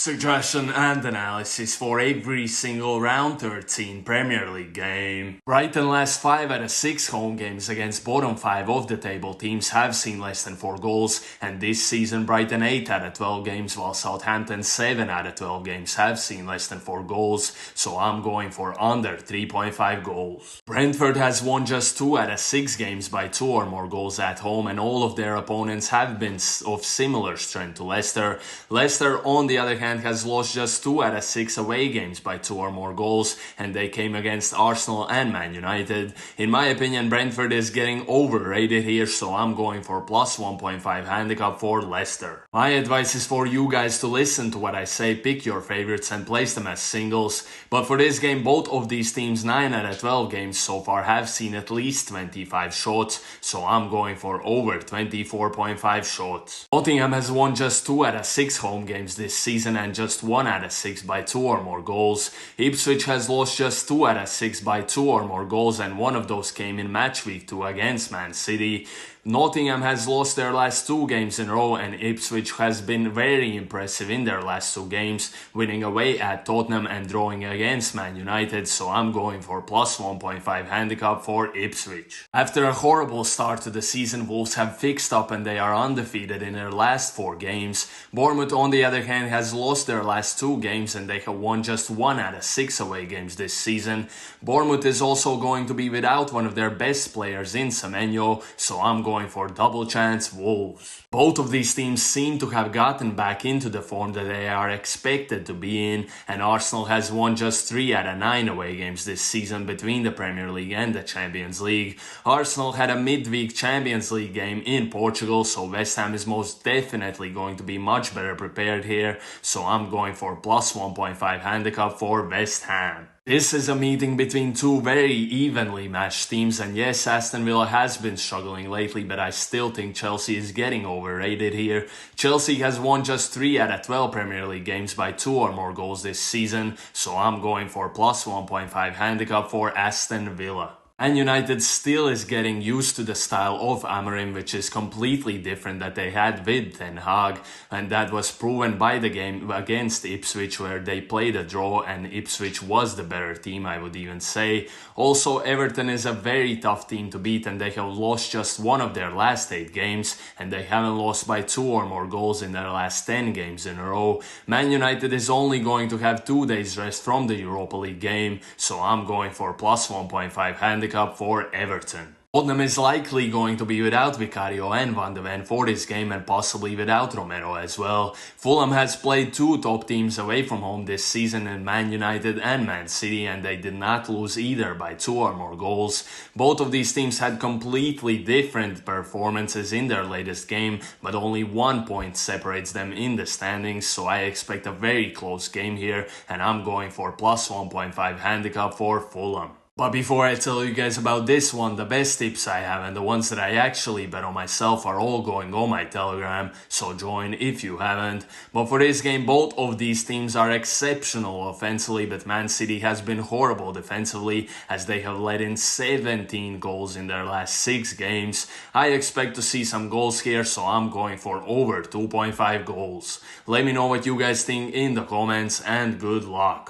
Suggestion and analysis for every single round 13 Premier League game. Brighton last 5 out of 6 home games against bottom 5 of the table teams have seen less than 4 goals, and this season Brighton 8 out of 12 games while Southampton 7 out of 12 games have seen less than 4 goals, so I'm going for under 3.5 goals. Brentford has won just 2 out of 6 games by 2 or more goals at home, and all of their opponents have been of similar strength to Leicester. Leicester, on the other hand, has lost just 2 out of 6 away games by 2 or more goals, and they came against Arsenal and Man United. In my opinion, Brentford is getting overrated here, so I'm going for plus 1.5 handicap for Leicester. My advice is for you guys to listen to what I say, pick your favorites and place them as singles, but for this game both of these teams 9 out of 12 games so far have seen at least 25 shots, so I'm going for over 24.5 shots. Nottingham has won just 2 out of 6 home games this season and just 1 out of 6 by 2 or more goals. Ipswich has lost just 2 out of 6 by 2 or more goals, and one of those came in match week 2 against Man City. Nottingham has lost their last 2 games in a row, and Ipswich has been very impressive in their last 2 games, winning away at Tottenham and drawing against Man United, so I'm going for plus 1.5 handicap for Ipswich. After a horrible start to the season, Wolves have fixed up and they are undefeated in their last 4 games. Bournemouth, on the other hand, has lost their last 2 games and they have won just 1 out of 6 away games this season. Bournemouth is also going to be without one of their best players in Semenyo, so I'm going for double chance Wolves. Both of these teams seem to have gotten back into the form that they are expected to be in, and Arsenal has won just 3 out of 9 away games this season between the Premier League and the Champions League. Arsenal had a midweek Champions League game in Portugal, so West Ham is most definitely going to be much better prepared here, so I'm going for plus 1.5 handicap for West Ham. This is a meeting between 2 very evenly matched teams, and yes, Aston Villa has been struggling lately, but I still think Chelsea is getting overrated here. Chelsea has won just 3 out of 12 Premier League games by 2 or more goals this season, so I'm going for plus 1.5 handicap for Aston Villa. And United still is getting used to the style of Amorim, which is completely different that they had with Ten Hag, and that was proven by the game against Ipswich where they played a draw and Ipswich was the better team, I would even say. Also, Everton is a very tough team to beat and they have lost just 1 of their last 8 games, and they haven't lost by 2 or more goals in their last 10 games in a row. Man United is only going to have 2 days rest from the Europa League game, so I'm going for plus 1.5 handicap for Everton. Tottenham is likely going to be without Vicario and Van de Ven for this game and possibly without Romero as well. Fulham has played 2 top teams away from home this season in Man United and Man City, and they did not lose either by 2 or more goals. Both of these teams had completely different performances in their latest game, but only 1 point separates them in the standings, so I expect a very close game here, and I'm going for plus 1.5 handicap for Fulham. But before I tell you guys about this one, the best tips I have and the ones that I actually bet on myself are all going on my Telegram, so join if you haven't. But for this game, both of these teams are exceptional offensively, but Man City has been horrible defensively as they have let in 17 goals in their last 6 games. I expect to see some goals here, so I'm going for over 2.5 goals. Let me know what you guys think in the comments and good luck.